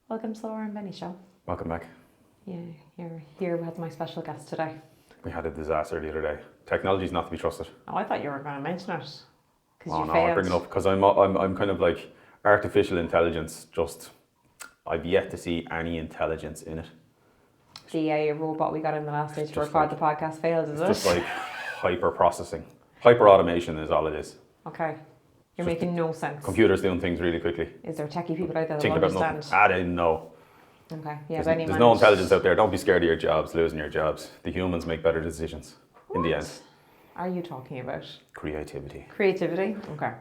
Welcome to the Cork and Benny show. Welcome back. Yeah, you're here with my special guest today. We had a disaster the other day. Technology's not to be trusted. Oh, I thought you were going to mention it. Oh no, I bring it up because I'm kind of like artificial intelligence. Just I've yet to see any intelligence in it. The robot we got in the last day to record the podcast failed, is it? Just like hyper processing, hyper automation is all it is. Okay, you're making no sense. Computers doing things really quickly. Is there techie people out there that Thinking about understand? nothing. I didn't know. Okay, yeah, There's no intelligence out there. Don't be scared of your jobs, losing your jobs. The humans make better decisions in the end. Are you talking about? Creativity. Creativity? Okay.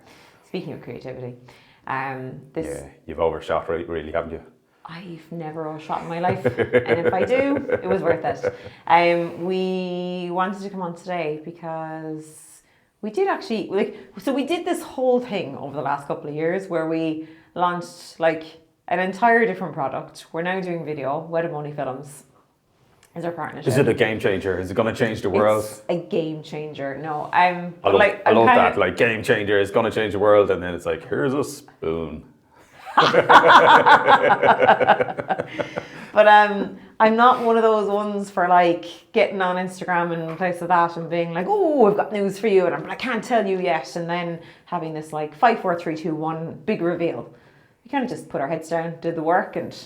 Speaking of creativity, Yeah, you've overshot really, haven't you? I've never overshot in my life, and if I do, it was worth it. We wanted to come on today because we did actually, we did this whole thing over the last couple of years where we launched an entire different product. We're now doing video. Weddimony Films is our partnership. Is it a game changer? Is it going to change the world? It's a game changer. No, I love that. Like, game changer is going to change the world, and then it's like, here's a spoon. But I'm not one of those ones for getting on Instagram and places like that and being like, oh, I've got news for you, and I can't tell you yet, and then having this 5, 4, 3, 2, 1 big reveal. We kind of just put our heads down, did the work, and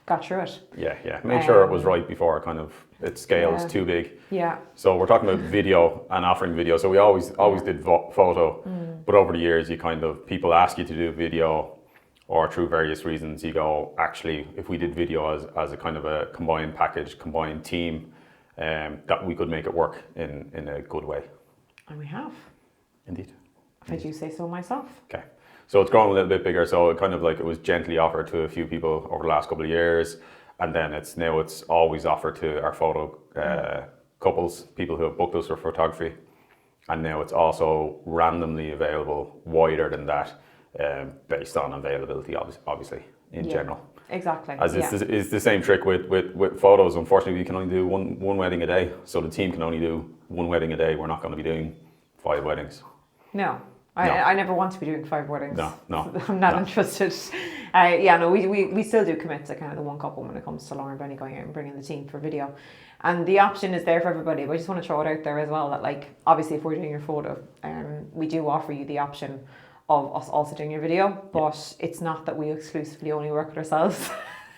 got through it. Yeah. Make sure it was right before it scales too big. Yeah. So we're talking about video and offering video. So we always did photo, but over the years, people ask you to do video, or through various reasons, you go, actually, if we did video as a kind of a combined package, combined team, that we could make it work in a good way. And we have. Indeed. If I do say so myself. Okay. So it's grown a little bit bigger. So it was gently offered to a few people over the last couple of years. And then it's always offered to our photo couples, people who have booked us for photography. And now it's also randomly available wider than that, based on availability, obviously, in general. Exactly. As it's the same trick with photos. Unfortunately, we can only do one wedding a day. So the team can only do one wedding a day. We're not going to be doing 5 weddings. No. I never want to be doing 5 weddings. No. I'm not interested. We still do commit to kind of the one couple when it comes to Laura and Benny going out and bringing the team for video. And the option is there for everybody. But I just want to throw it out there as well that obviously if we're doing your photo, we do offer you the option of us also doing your video. But it's not that we exclusively only work with ourselves.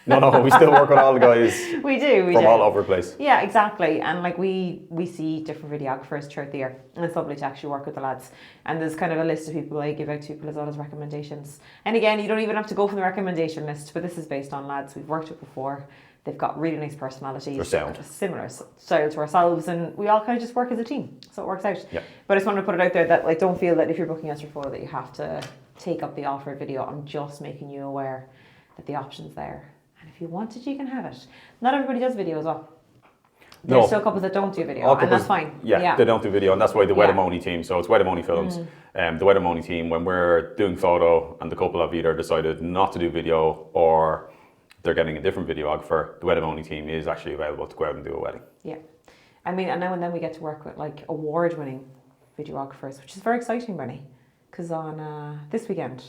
No, we still work with all the guys. We do. From all over the place. Yeah, exactly. And we see different videographers throughout the year. And it's lovely to actually work with the lads. And there's kind of a list of people I give out to people as well as recommendations. And again, you don't even have to go from the recommendation list, but this is based on lads we've worked with before. They've got really nice personalities. They're sound. Similar style to ourselves, and we all kind of just work as a team. So it works out. Yeah. But I just want to put it out there that don't feel that if you're booking us for photo that you have to take up the offered video. I'm just making you aware that the option's there. If you want it, you can have it. Not everybody does video as well. There's still couples that don't do video, and that's fine. Yeah, they don't do video, and that's why the Weddimony team, so it's Weddimony Films, the Weddimony team, when we're doing photo and the couple have either decided not to do video or they're getting a different videographer, the Weddimony team is actually available to go out and do a wedding. Yeah. I mean, and now and then we get to work with award-winning videographers, which is very exciting, Benny, because on this weekend,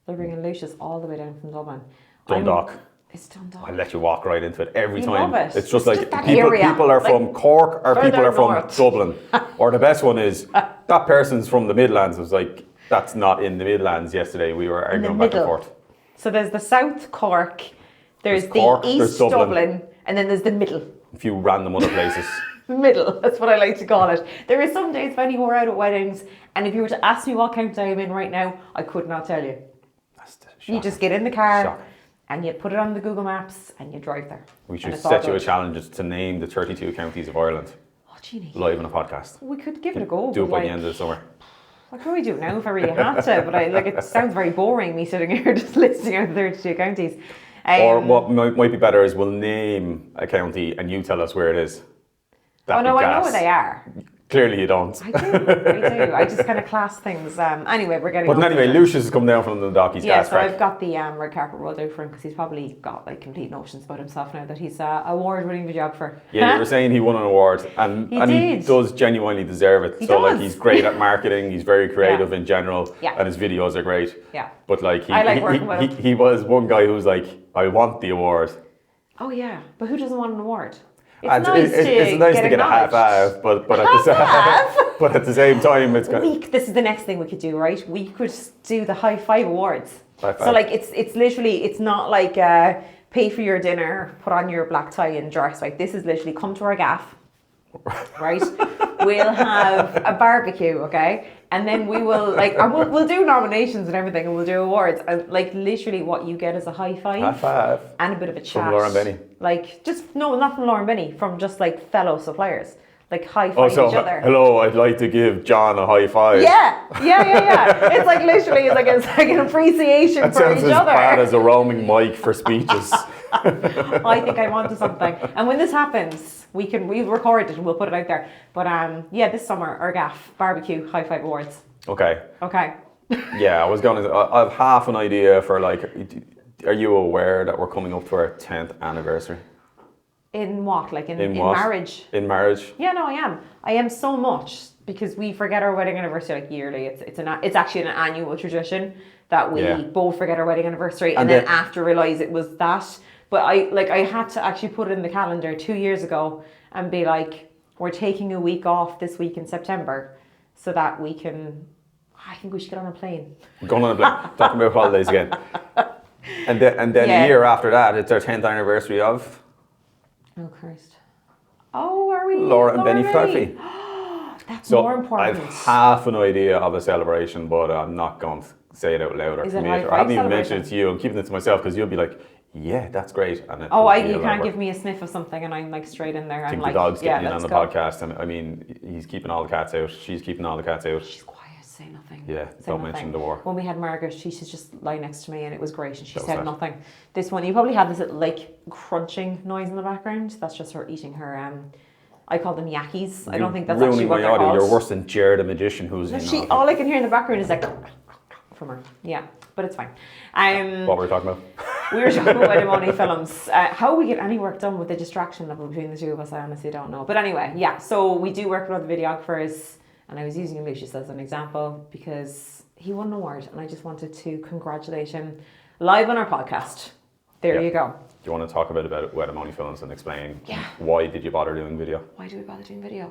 they're bringing Lucius all the way down from Dublin. Dundalk. It's Dundalk. I let you walk right into it every time. Love it. It's just people are from Cork or people are from north. Dublin. Or the best one is that person's from the Midlands. It was like, that's not in the Midlands yesterday. We were arguing back and forth. So there's the South Cork, there's Cork, the East Dublin, and then there's the middle. A few random other places. Middle, that's what I like to call it. There is some days, Benny, we're out at weddings, and if you were to ask me what county I'm in right now, I could not tell you. That's you just get in the car. And you put it on the Google Maps and you drive there. We should set you a challenge to name the 32 counties of Ireland. Oh, genie. Live on a podcast. We could give it a go. Do it by the end of the summer. I could probably do it now if I really had to, but it sounds very boring, me sitting here just listing out the 32 counties. Or what might be better is we'll name a county and you tell us where it is. I know where they are. Clearly you don't. I do. I just kind of class things. Anyway, we're getting. But anyway, Lucius has come down from the Dundalkies. Yeah, so I've got the red carpet rolled out for him because he's probably got complete notions about himself now that he's an award-winning videographer. Yeah, you were saying he won an award, and he does genuinely deserve it. He's great at marketing. He's very creative in general, and his videos are great. Yeah. But I like working with him. He was one guy who was like, I want the award. Oh yeah, but who doesn't want an award? It's And nice it's nice to get a half acknowledged. half, but at the same time, it's kind This is the next thing we could do, right? We could do the high five awards. High five. So like it's literally, it's not like pay for your dinner, put on your black tie and dress, right? This is literally come to our gaff, right? We'll have a barbecue, okay? And then we will and we'll do nominations and everything, and we'll do awards. And like literally, what you get is a high five and a bit of a chat from Laura and Benny. Like not from Laura and Benny, from just like fellow suppliers. Like high five each other. Hello, I'd like to give John a high five. Yeah. It's like literally, it's like an appreciation That for sounds each as other. bad as a roaming mic for speeches. I think I'm onto something. And when this happens, we'll record it and we'll put it out there. But this summer, our gaff barbecue high five awards. Okay. Yeah, I have half an idea for like. Are you aware that we're coming up to our 10th anniversary? In what? Like in what? marriage? In marriage. Yeah, no, I am. I am so much, because we forget our wedding anniversary like yearly. It's actually an annual tradition that we both forget our wedding anniversary and then after realise it was that. But I had to actually put it in the calendar 2 years ago and be like, we're taking a week off this week in September so that we can. I think we should get on a plane. Going on a plane. Talking about holidays again. And then a year after that, it's our 10th anniversary of. Oh Christ! Oh, are we? Laura and Benny photography. That's more important. I have half an idea of a celebration, but I'm not going to say it out loud or commit. I haven't even mentioned it to you. I'm keeping it to myself because you'll be like, "Yeah, that's great." And you can't give me a sniff of something, and I'm like straight in there. I think I'm the like, dog's getting in on the podcast, and I mean, he's keeping all the cats out. She's keeping all the cats out. She's quiet. Say nothing. Yeah, don't mention the war. When we had Margaret, she used to just lie next to me and it was great, and she said nothing. This one, you probably had this little like crunching noise in the background. That's just her eating her, I call them yakkies. I don't think that's actually what they're called. You're worse than Jared the magician who's all I can hear in the background is like from her. Yeah, but it's fine. What were we talking about? We were talking about Weddimony films. How we get any work done with the distraction level between the two of us, I honestly don't know. But anyway, yeah, so we do work with other videographers. And I was using Lucius as an example because he won an award, and I just wanted to congratulate him live on our podcast. There you go. Do you want to talk a bit about Weddimony films and explain why did you bother doing video? Why do we bother doing video?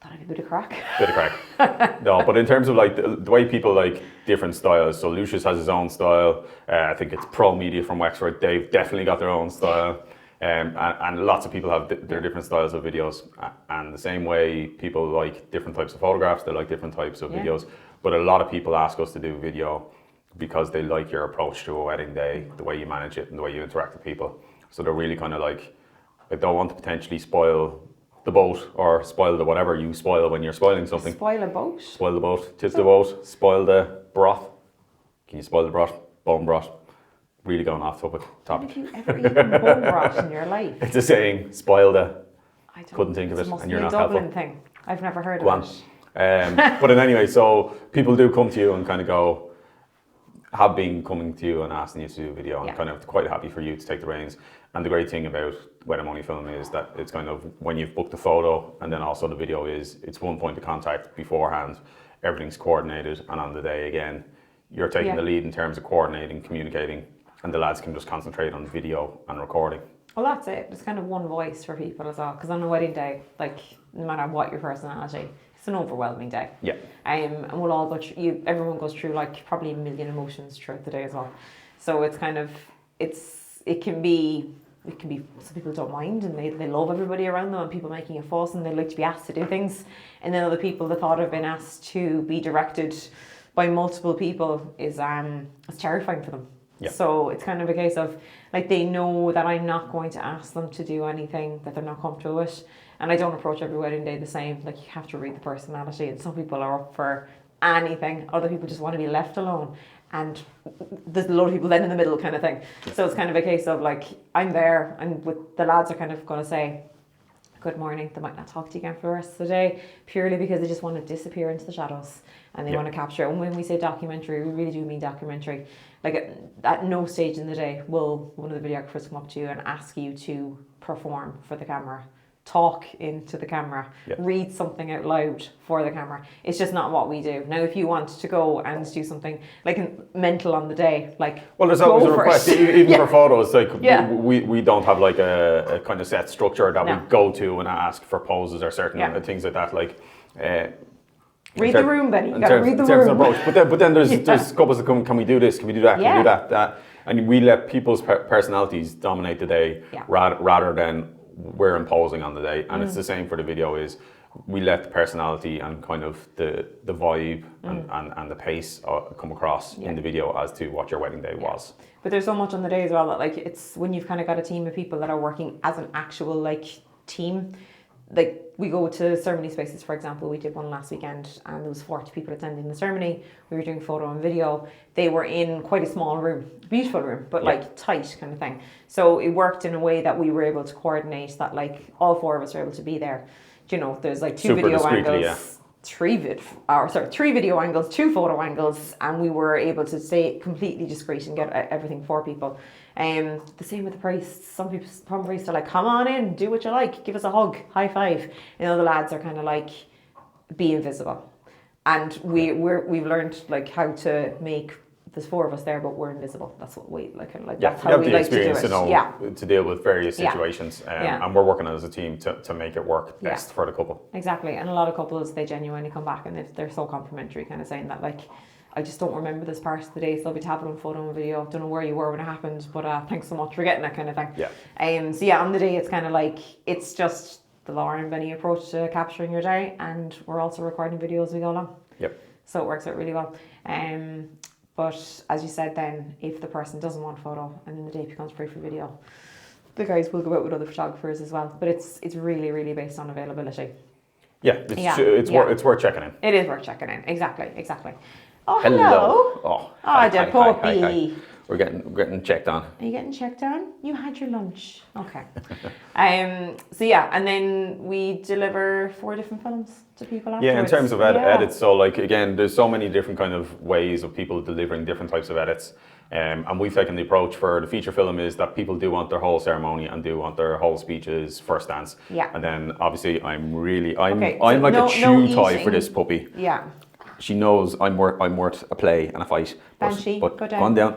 Thought I'd be a bit of crack. No, but in terms of like the way people like different styles, so Lucius has his own style. I think it's Pro Media from Wexford. They've definitely got their own style. And lots of people have their different styles of videos, and the same way people like different types of photographs, they like different types of videos. But a lot of people ask us to do video because they like your approach to a wedding day, the way you manage it and the way you interact with people. So they're really kind of like, I don't want to potentially spoil the boat or spoil the whatever you spoil when you're spoiling something. Spoil a boat? Spoil the boat, tip the boat, spoil the broth. Can you spoil the broth? Bone broth. Really going off topic. Have you ever eaten bone broth in your life? It's a saying, spoil the. I don't Couldn't think of it, and you're not Dublin helpful. thing. I've never heard Go of on. it. But anyway, so people do come to you and kind of go, have been coming to you and asking you to do a video, and kind of quite happy for you to take the reins. And the great thing about Weddimony film is that it's kind of when you've booked the photo and then also the video it's one point of contact beforehand. Everything's coordinated, and on the day again, you're taking the lead in terms of coordinating, communicating, and the lads can just concentrate on video and recording. Well, that's it. It's kind of one voice for people as well. Because on a wedding day, like no matter what your personality, it's an overwhelming day. Yeah. And we'll all go through. Everyone goes through like probably a million emotions throughout the day as well. So it's kind of it can be. Some people don't mind and they love everybody around them and people making a fuss and they like to be asked to do things. And then other people, the thought of being asked to be directed by multiple people is it's terrifying for them. Yeah. So it's kind of a case of like they know that I'm not going to ask them to do anything that they're not comfortable with, and I don't approach every wedding day the same. Like you have to read the personality, and some people are up for anything, other people just want to be left alone, and there's a lot of people then in the middle kind of thing. So it's kind of a case of like I'm there, and with the lads are kind of going to say good morning. They might not talk to you again for the rest of the day, purely because they just want to disappear into the shadows and they want to capture it. And when we say documentary, we really do mean documentary. Like at no stage in the day will one of the videographers come up to you and ask you to perform for the camera. talk into the camera, read something out loud for the camera. It's just not what we do. Now, if you want to go and do something like mental on the day, like there's always a request, even for photos. Like we don't have like a kind of set structure that we go to and ask for poses or certain things like that. Like read the room, Benny. You gotta read the room. But then there's couples that come. Can we do this? Can we do that? Can we do that? And we let people's personalities dominate the day rather than we're imposing on the day. And it's the same for the video. Is we let the personality and kind of the vibe and the pace come across in the video as to what your wedding day was. But there's so much on the day as well that like it's when you've kind of got a team of people that are working as an actual like team. Like we go to ceremony spaces, for example. We did one last weekend and there was 40 people attending the ceremony. We were doing photo and video. They were in quite a small room, beautiful room, but like tight kind of thing. So it worked in a way that we were able to coordinate that like all 4 of us were able to be there. You know, there's like 2 video angles, 3 video angles, 2 photo angles, and we were able to stay completely discreet and get everything for people. The same with the priests. Some priests are like, come on in, do what you like, give us a hug, high five. You know, the lads are kind of like, be invisible. And we've learned like how to make, there's 4 of us there, but we're invisible. That's what we like. That's how we like to do it. To deal with various situations, and we're working as a team to make it work best for the couple. Exactly, and a lot of couples, they genuinely come back and they're so complimentary, kind of saying that like, I just don't remember this part of the day, so I'll be tapping on photo and video. Don't know where you were when it happened, but thanks so much for getting it, kind of thing. So on the day, it's kind of like, it's just the Laura and Benny approach to capturing your day, and we're also recording videos as we go along. So it works out really well. But as you said then, if the person doesn't want photo and then the day becomes free for video, the guys will go out with other photographers as well. But it's really, really based on availability. It's worth checking in. It is worth checking in, exactly. Oh, hello. The puppy. We're getting checked on. Are you getting checked on? You had your lunch. Okay. And then we deliver 4 different films to people afterwards. Yeah, in terms of edits, so like again, there's so many different kind of ways of people delivering different types of edits. And we've taken the approach for the feature film is that people do want their whole ceremony and do want their whole speeches first dance. Yeah. And then obviously I'm like a chew toy for this puppy. Yeah. She knows I'm worth a play and a fight. Banshee, but go down. Go on down.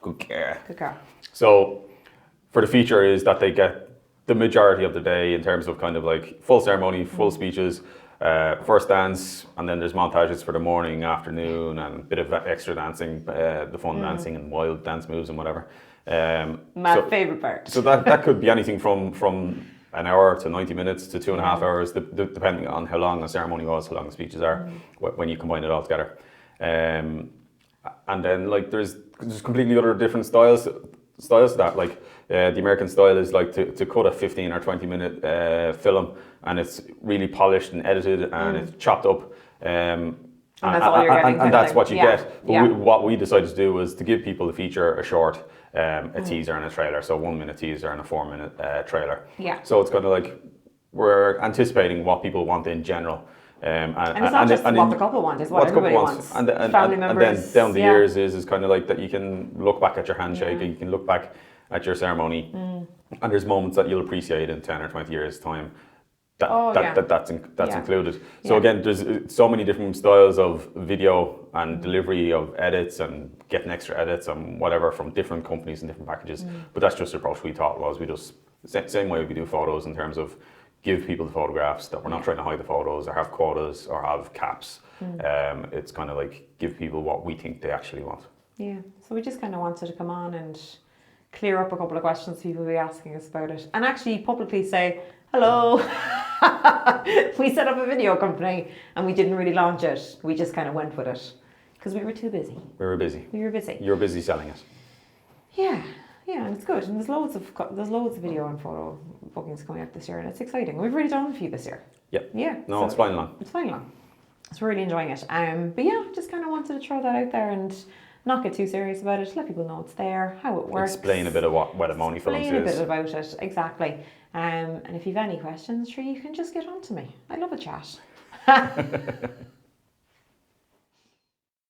Good care. Good girl. So for the feature is that they get the majority of the day in terms of kind of like full ceremony, full speeches, first dance, and then there's montages for the morning, afternoon, and a bit of extra dancing, the fun dancing and wild dance moves and whatever. My favourite part. So that could be anything from an hour to 90 minutes to 2.5 hours, depending on how long the ceremony was, how long the speeches are, when you combine it all together. And then like there's completely other different styles to that. Like the American style is like to cut a 15 or 20 minute film, and it's really polished and edited and it's chopped up. And that's all you're getting. And that's what you get. But what we decided to do was to give people the feature a short, a teaser and a trailer. So 1 minute teaser and a 4 minute trailer. Yeah. So it's kind of like we're anticipating what people want in general. And it's not just what the couple wants, it's what everybody wants. And Family members. And then down the years is kind of like that you can look back at your handshake, and you can look back at your ceremony, and there's moments that you'll appreciate in 10 or 20 years time. That's included. So again, there's so many different styles of video and delivery of edits and getting extra edits and whatever from different companies and different packages. But that's just the approach we thought was we just same way we do photos in terms of give people the photographs, that we're not trying to hide the photos or have quotas or have caps. It's kind of like give people what we think they actually want. Yeah, so we just kind of wanted to come on and clear up a couple of questions people will be asking us about it, and actually publicly say, hello, we set up a video company and we didn't really launch it. We just kind of went with it because we were too busy. We were busy. You're busy selling it. Yeah, and it's good. And there's loads of video and photo bookings coming out this year, and it's exciting. We've already done a few this year. Yeah. No, it's flying along. It's flying along. So we're really enjoying it. But yeah, just kind of wanted to throw that out there and not get too serious about it. Let people know it's there, how it works. Explain a bit of what Weddimony Films is. Explain a bit about it, exactly. And if you've any questions, sure, you can just get on to me. I love a chat.